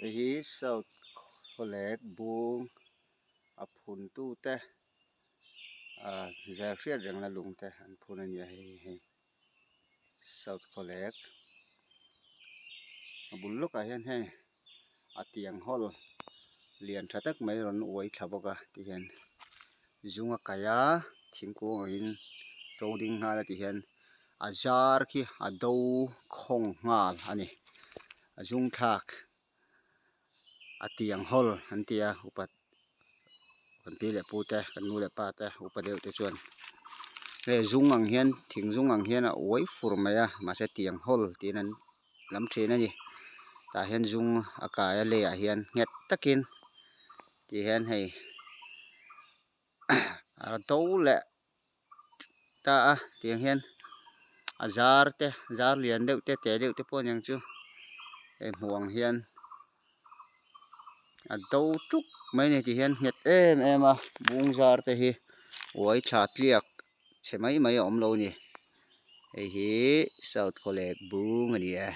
hi South Kholek bung a phun tu te vel hriat reng la lung te an phun ania hei South Kholek a bul lawkah hian hei a tiang hawl lian tha tak mai rawn uai thla bawk a ti hian zung a kaih a thingkung in to ding nghal a ti hian a zar khi a do khawng nghal ani a zung thlak a tiang hawl an tia upat kan pi leh pu te kan nu leh pa te upa deuh te chuan he zung ang hian thing zung ang hian a uai fur mai a mahse tiang hawl tin an lam thin ani tah hian zung a kaia leh ah hian nget takin ti hian hei a do leh ta a tiang hian a zar lian deuh te deuh te pawh niang chu hei hmuang hian a do tuk mai ni ti hian nget em a bung zar te hi uai thla tliak che mai a awm lo ni hei hi South Kholek bung ani a